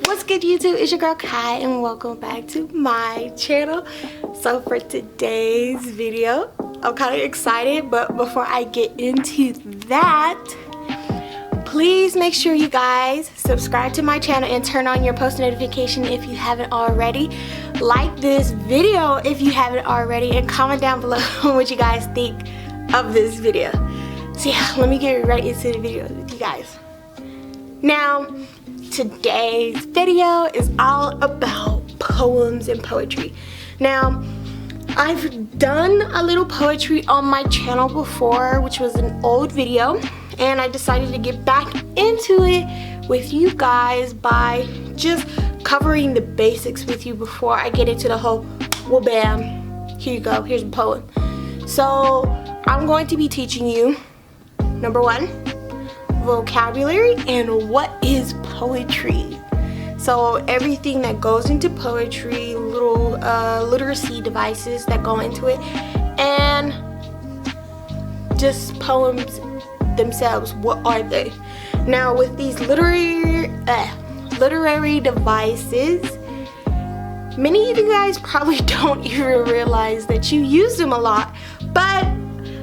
What's good, YouTube? It's your girl Kai and welcome back to my channel. So for today's video, I'm kind of excited, but before I get into that, please make sure you guys subscribe to my channel and turn on your post notification if you haven't already. Like this video if you haven't already, and comment down below what you guys think of this video. So yeah, let me get right into the video with you guys. Now, today's video is all about poems and poetry. Now, I've done a little poetry on my channel before, which was an old video, and I decided to get back into it with you guys by just covering the basics with you before I get into the whole, well, bam, here you go, here's a poem. So I'm going to be teaching you, number one, vocabulary and what is poetry. So everything that goes into poetry, little literacy devices that go into it, and just poems themselves, what are they? Now with these literary devices, many of you guys probably don't even realize that you use them a lot, but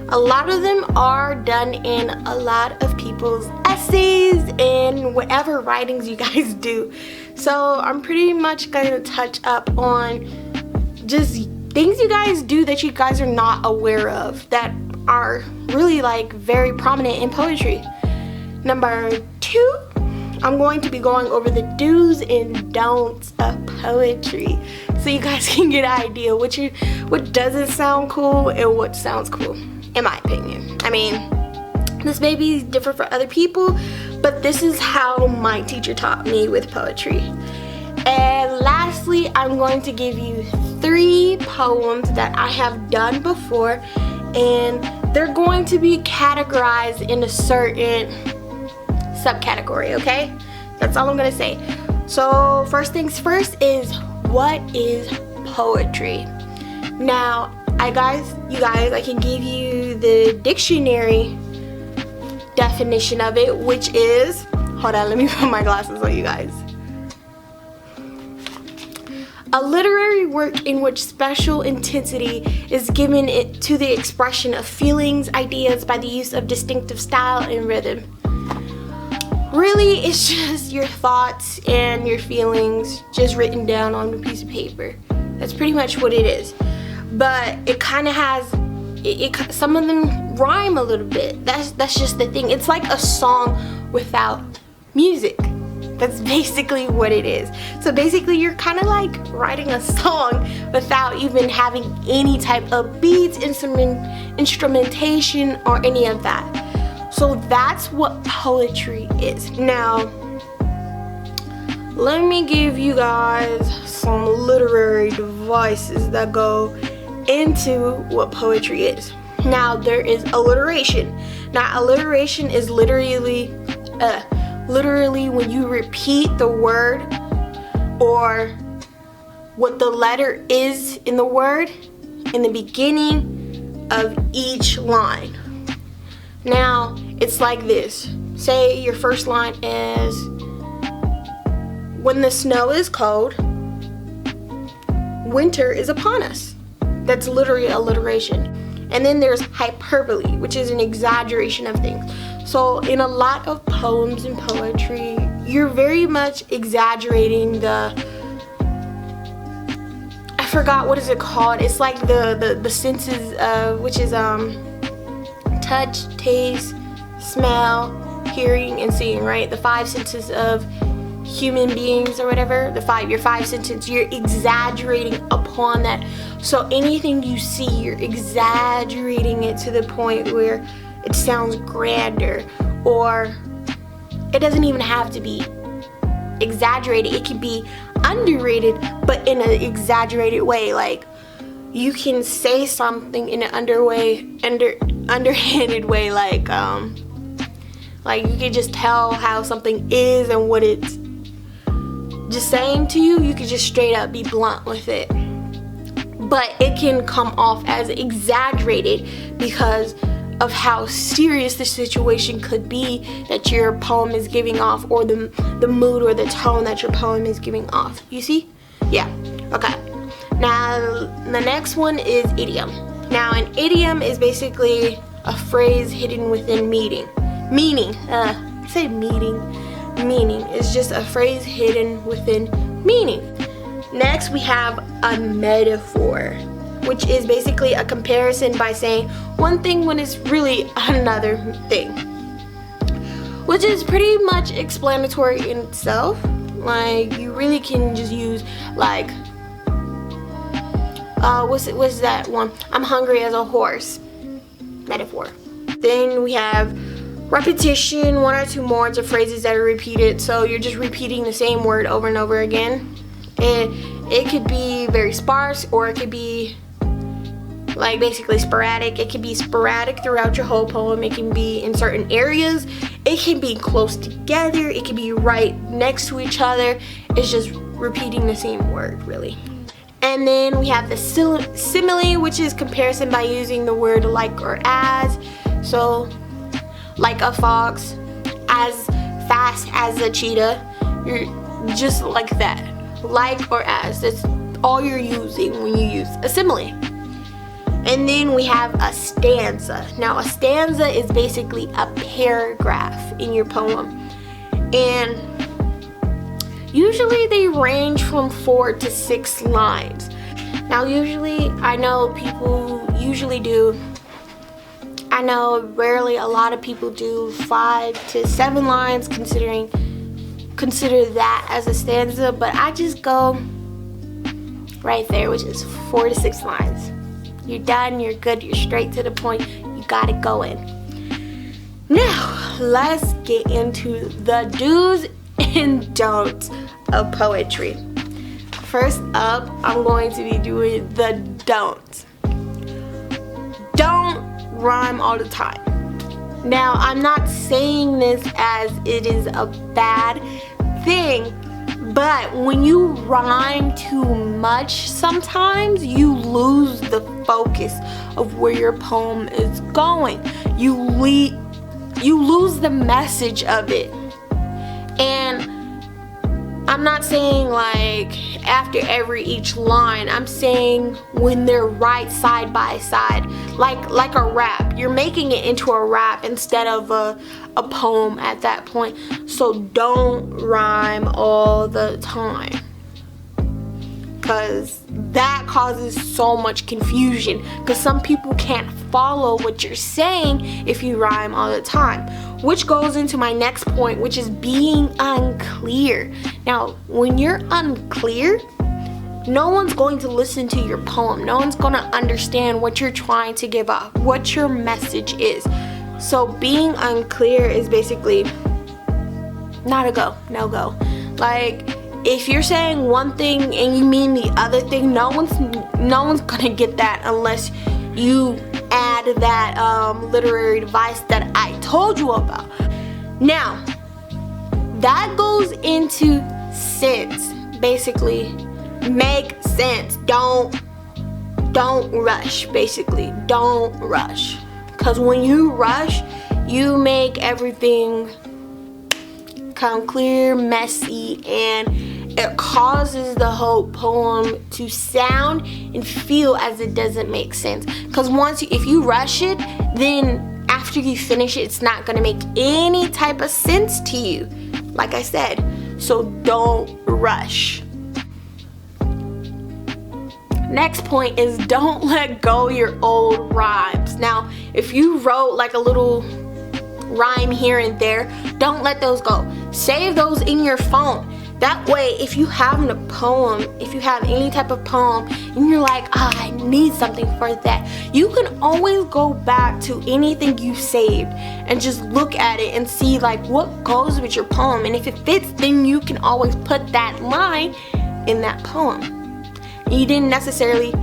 a lot of them are done in a lot of people's essays and whatever writings you guys do. So I'm pretty much going to touch up on just things you guys do that you guys are not aware of that are really like very prominent in poetry. Number two, I'm going to be going over the do's and don'ts of poetry, so you guys can get an idea what doesn't sound cool and what sounds cool, in my opinion. I mean, this may be different for other people, but this is how my teacher taught me with poetry. And lastly, I'm going to give you 3 poems that I have done before, and they're going to be categorized in a certain subcategory, okay? That's all I'm gonna say. So first things first is, what is poetry? Now, you guys, I can give you the dictionary definition of it, which is, hold on, let me put my glasses on, you guys. A literary work in which special intensity is given to the expression of feelings, ideas by the use of distinctive style and rhythm. Really, it's just your thoughts and your feelings just written down on a piece of paper. That's pretty much what it is. But it kind of has, some of them rhyme a little bit. That's just the thing. It's like a song without music. That's basically what it is. So basically, you're kind of like writing a song without even having any type of beats, instrumentation, or any of that. So that's what poetry is. Now, let me give you guys some literary devices that go into what poetry is. Now, there is alliteration. Now, alliteration is literally when you repeat the word or what the letter is in the word in the beginning of each line. Now, it's like this. Say your first line is, when the snow is cold, winter is upon us. That's literally alliteration. And then there's hyperbole, which is an exaggeration of things. So in a lot of poems and poetry, you're very much exaggerating I forgot what is it called. It's like the senses of, which is touch, taste, smell, hearing, and seeing, right? The 5 senses of human beings or whatever, your 5 senses, you're exaggerating upon that. So anything you see, you're exaggerating it to the point where it sounds grander, or it doesn't even have to be exaggerated. It can be underrated, but in an exaggerated way. Like, you can say something in an underhanded way, like you can just tell how something is and what it's just saying to you. You can just straight up be blunt with it, but it can come off as exaggerated because of how serious the situation could be that your poem is giving off, or the mood or the tone that your poem is giving off. You see? Yeah. Okay. Now the next one is idiom. Now an idiom is basically a phrase hidden within meaning. Meaning is just a phrase hidden within meaning. Next we have a metaphor, which is basically a comparison by saying one thing when it's really another thing, which is pretty much explanatory in itself. Like, you really can just use like what's that one? I'm hungry as a horse metaphor. Then we have repetition, one or two more to phrases that are repeated, so you're just repeating the same word over and over again. It could be very sparse, or it could be like basically sporadic. It can be sporadic throughout your whole poem. It can be in certain areas. It can be close together. It can be right next to each other. It's just repeating the same word, really. And then we have the simile, which is comparison by using the word like or as. So, like a fox, as fast as a cheetah. You're just like that. Like or as. That's all you're using when you use a simile. And then we have a stanza. Now a stanza is basically a paragraph in your poem. And usually they range from 4 to 6 lines. Now usually, I know rarely a lot of people do 5 to 7 lines, consider that as a stanza, but I just go right there, which is 4 to 6 lines. You're done, you're good, you're straight to the point, you got it going. Now, let's get into the do's and don'ts of poetry. First up, I'm going to be doing the don'ts. Don't rhyme all the time. Now, I'm not saying this as it is a bad thing, but when you rhyme too much, sometimes you lose the focus of where your poem is going. You lose the message of it. And I'm not saying like after each line. I'm saying when they're right side by side, like a rap. You're making it into a rap instead of a poem at that point. So don't rhyme all the time, because that causes so much confusion, because some people can't follow what you're saying if you rhyme all the time, which goes into my next point, which is being unclear. Now, when you're unclear, no one's going to listen to your poem. No one's going to understand what you're trying to give up, what your message is. So being unclear is basically not a go, no go. Like, if you're saying one thing and you mean the other thing, no one's gonna get that unless you add that literary device that I told you about. Now, that goes into sense. Basically, make sense. Don't rush. Basically, don't rush. Because when you rush, you make everything come clear, messy, and it causes the whole poem to sound and feel as it doesn't make sense. Because if you rush it, then after you finish it, it's not going to make any type of sense to you, like I said. So don't rush. Next point is don't let go your old rhymes. Now, if you wrote like a little rhyme here and there, don't let those go. Save those in your phone. That way, if you have a poem, if you have any type of poem, and you're like, I need something for that, you can always go back to anything you saved and just look at it and see like what goes with your poem. And if it fits, then you can always put that line in that poem. You didn't necessarily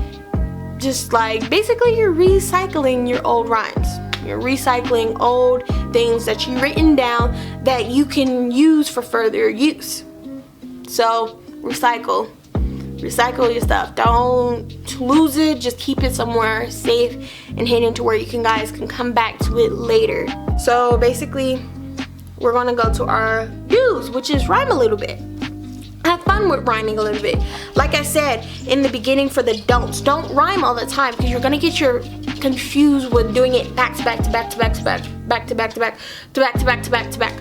just like, basically you're recycling your old rhymes. You're recycling old things that you've written down that you can use for further use. So recycle. recycle your stuff. Don't lose it. Just keep it somewhere safe and hidden to where you guys can come back to it later. So basically, we're gonna go to our do's, which is rhyme a little bit. Have fun with rhyming a little bit. Like I said in the beginning, for the don'ts, don't rhyme all the time, because you're gonna get confused with doing it back to back to back to back to back, back to back to back to back to back to back to back.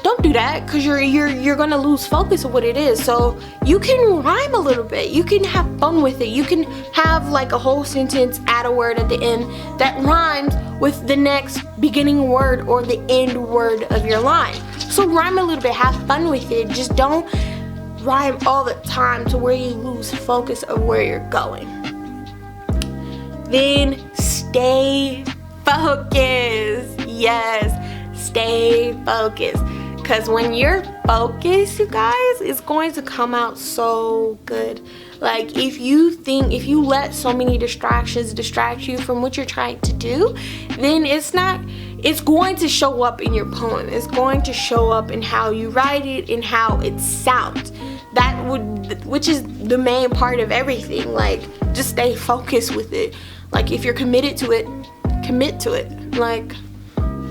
Don't do that, because you're gonna lose focus of what it is. So you can rhyme a little bit. You can have fun with it. You can have like a whole sentence, add a word at the end that rhymes with the next beginning word or the end word of your line. So rhyme a little bit, have fun with it. Just don't rhyme all the time to where you lose focus of where you're going. Then stay focused. Yes, stay focused. Because when you're focused, you guys, it's going to come out so good. Like if you let so many distractions distract you from what you're trying to do, then it's going to show up in your poem. It's going to show up in how you write it and how it sounds. Which is the main part of everything. Like, just stay focused with it. Like, if you're committed to it, commit to it. Like,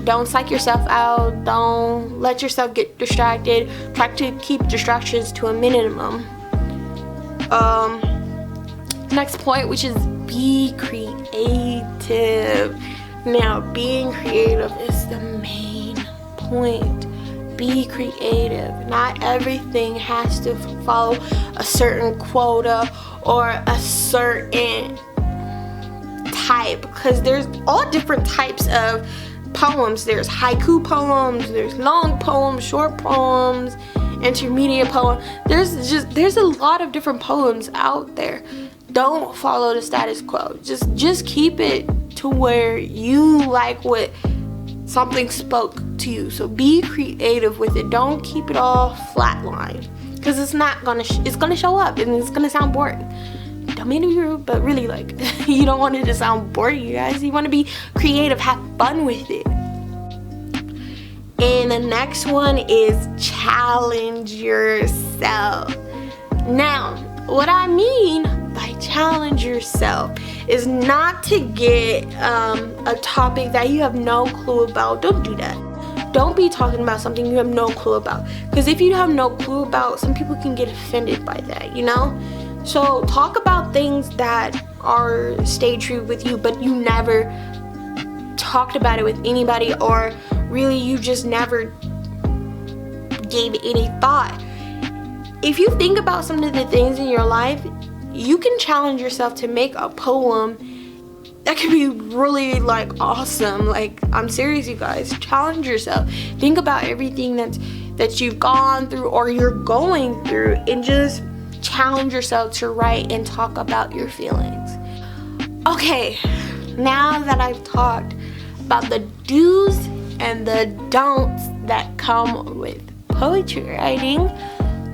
don't psych yourself out. Don't let yourself get distracted. Try to keep distractions to a minimum. Next point, which is be creative. Now, being creative is the main point. Be creative. Not everything has to follow a certain quota or a certain type, because there's all different types of poems. There's haiku poems, there's long poems, short poems, intermediate poems. There's a lot of different poems out there. Don't follow the status quo. Just keep it to where you like what something spoke to you. So be creative with it. Don't keep it all flatline, because it's gonna show up and it's gonna sound boring. Don't mean to be rude, but really, like, you don't want it to sound boring, you guys. You want to be creative, have fun with it. And the next one is challenge yourself. Now, what I mean by challenge yourself is not to get a topic that you have no clue about. Don't do that. Don't be talking about something you have no clue about, because if you have no clue about, some people can get offended by that, you know? So talk about things that stay true with you, but you never talked about it with anybody, or really you just never gave it any thought. If you think about some of the things in your life, you can challenge yourself to make a poem that could be really like awesome. Like, I'm serious, you guys. Challenge yourself. Think about everything that you've gone through or you're going through, and just challenge yourself to write and talk about your feelings. Okay, now that I've talked about the do's and the don'ts that come with poetry writing,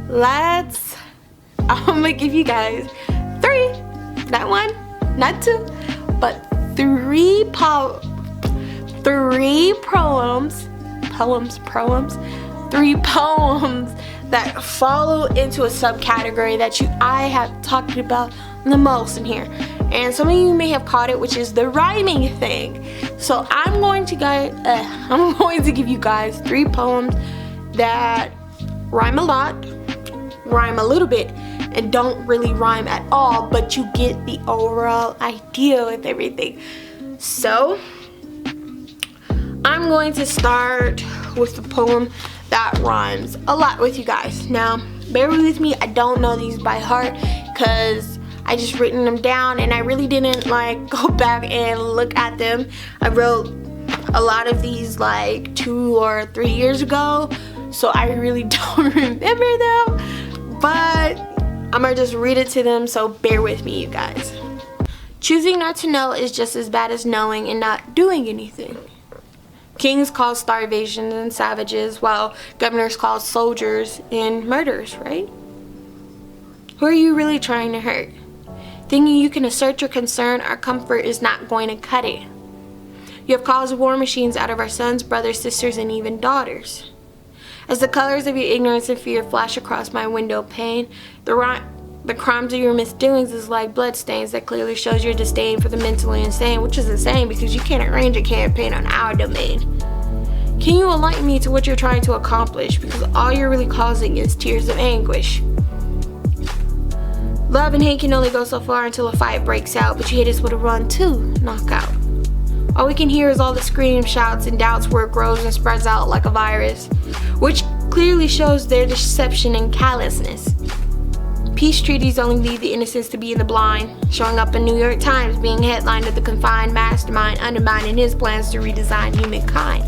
I'm gonna give you guys 3, not 1, not 2, but 3 poems, 3 poems that follow into a subcategory that I have talked about the most in here. And some of you may have caught it, which is the rhyming thing. So I'm going to give you guys 3 poems that rhyme a lot, rhyme a little bit, and don't really rhyme at all, but you get the overall idea with everything. So I'm going to start with the poem that rhymes a lot with you guys. Now, bear with me, I don't know these by heart because I just written them down and I really didn't like go back and look at them. I wrote a lot of these like 2 or 3 years ago, so I really don't remember them, but I'm gonna just read it to them, so bear with me, you guys. Choosing not to know is just as bad as knowing and not doing anything. Kings call starvation and savages, while governors call soldiers and murderers, right? Who are you really trying to hurt? Thinking you can assert your concern or comfort is not going to cut it. You have caused war machines out of our sons, brothers, sisters, and even daughters. As the colors of your ignorance and fear flash across my window pane, the The crimes of your misdoings is like bloodstains that clearly shows your disdain for the mentally insane, which is insane because you can't arrange a campaign on our domain. Can you enlighten me to what you're trying to accomplish? Because all you're really causing is tears of anguish. Love and hate can only go so far until a fight breaks out, but you hit us with a run too, knockout. All we can hear is all the screams, shouts, and doubts where it grows and spreads out like a virus, which clearly shows their deception and callousness. Peace treaties only leave the innocents to be in the blind, showing up in New York Times being headlined of the confined mastermind undermining his plans to redesign humankind.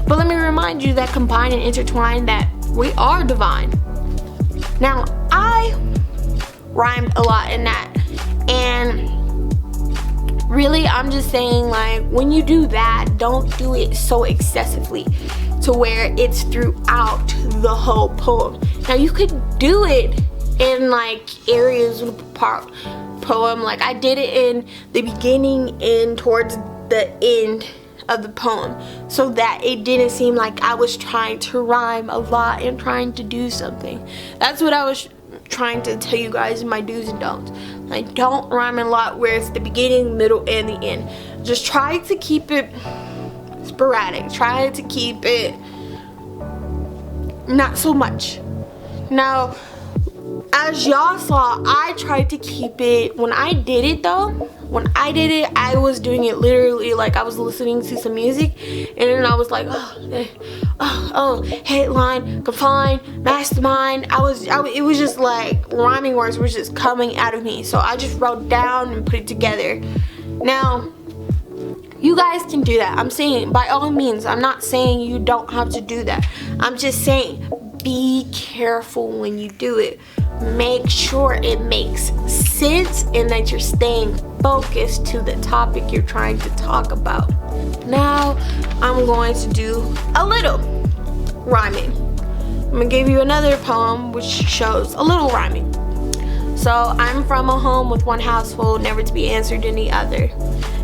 But let me remind you that combined and intertwined that we are divine. Now, I rhymed a lot in that, and really I'm just saying, like, when you do that, don't do it so excessively to where it's throughout the whole poem. Now you could do it in like areas of the poem, like I did it in the beginning and towards the end of the poem, so that it didn't seem like I was trying to rhyme a lot and trying to do something. That's what I was trying to tell you guys in my do's and don'ts. Like, don't rhyme a lot where it's the beginning, middle, and the end. Just try to keep it sporadic. Try to keep it not so much. Now, as y'all saw, I tried to keep it, when I did it, I was doing it literally like I was listening to some music, and then I was like, headline, confined, mastermind. It was just like rhyming words were just coming out of me. So I just wrote down and put it together. Now, you guys can do that. I'm saying, by all means, I'm not saying you don't have to do that. I'm just saying, be careful when you do it. Make sure it makes sense and that you're staying focused to the topic you're trying to talk about. Now, I'm going to do a little rhyming. I'm gonna give you another poem which shows a little rhyming. So, I'm from a home with one household, never to be answered in the other.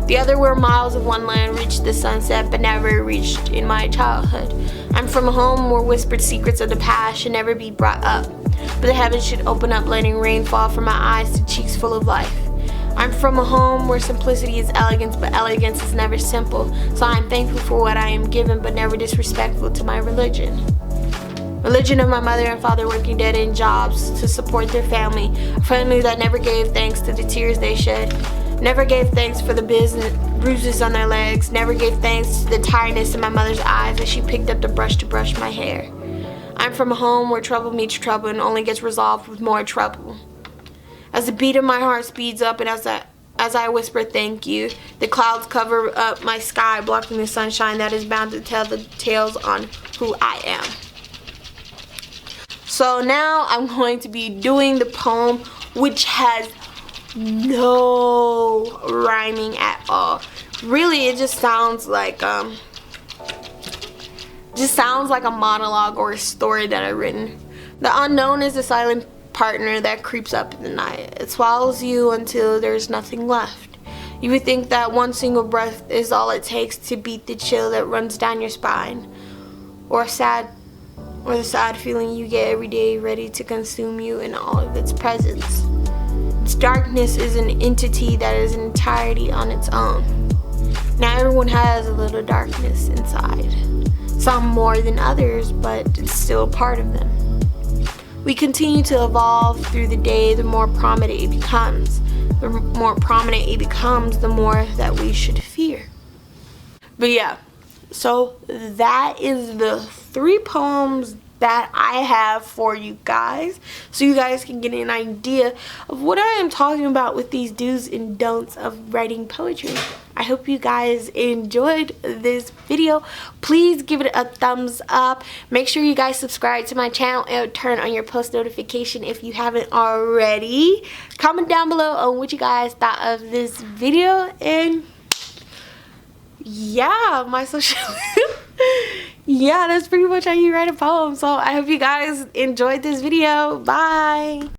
The other were miles of one land, reached the sunset, but never reached in my childhood. I'm from a home where whispered secrets of the past should never be brought up, but the heavens should open up, letting rain fall from my eyes to cheeks full of life. I'm from a home where simplicity is elegance, but elegance is never simple. So I'm thankful for what I am given, but never disrespectful to my religion. Religion of my mother and father working dead-end jobs to support their family. A family that never gave thanks to the tears they shed. Never gave thanks for the bruises on their legs. Never gave thanks to the tiredness in my mother's eyes as she picked up the brush to brush my hair. I'm from a home where trouble meets trouble and only gets resolved with more trouble. As the beat of my heart speeds up and as I whisper thank you, the clouds cover up my sky, blocking the sunshine that is bound to tell the tales on who I am. So now I'm going to be doing the poem which has no rhyming at all. Really, it just sounds like a monologue or a story that I've written. The unknown is a silent partner that creeps up in the night. It swallows you until there's nothing left. You would think that one single breath is all it takes to beat the chill that runs down your spine, or the sad feeling you get every day ready to consume you in all of its presence. Its darkness is an entity that is an entirety on its own. Now everyone has a little darkness inside. Some more than others, but it's still a part of them. We continue to evolve through the day. The more prominent it becomes. The more prominent it becomes, the more that we should fear. But yeah, so that is the 3 poems that I have for you guys, so you guys can get an idea of what I am talking about with these do's and don'ts of writing poetry. I hope you guys enjoyed this video. Please give it a thumbs up. Make sure you guys subscribe to my channel and turn on your post notification if you haven't already. Comment down below on what you guys thought of this video, and yeah, my social yeah, that's pretty much how you write a poem. So I hope you guys enjoyed this video. Bye.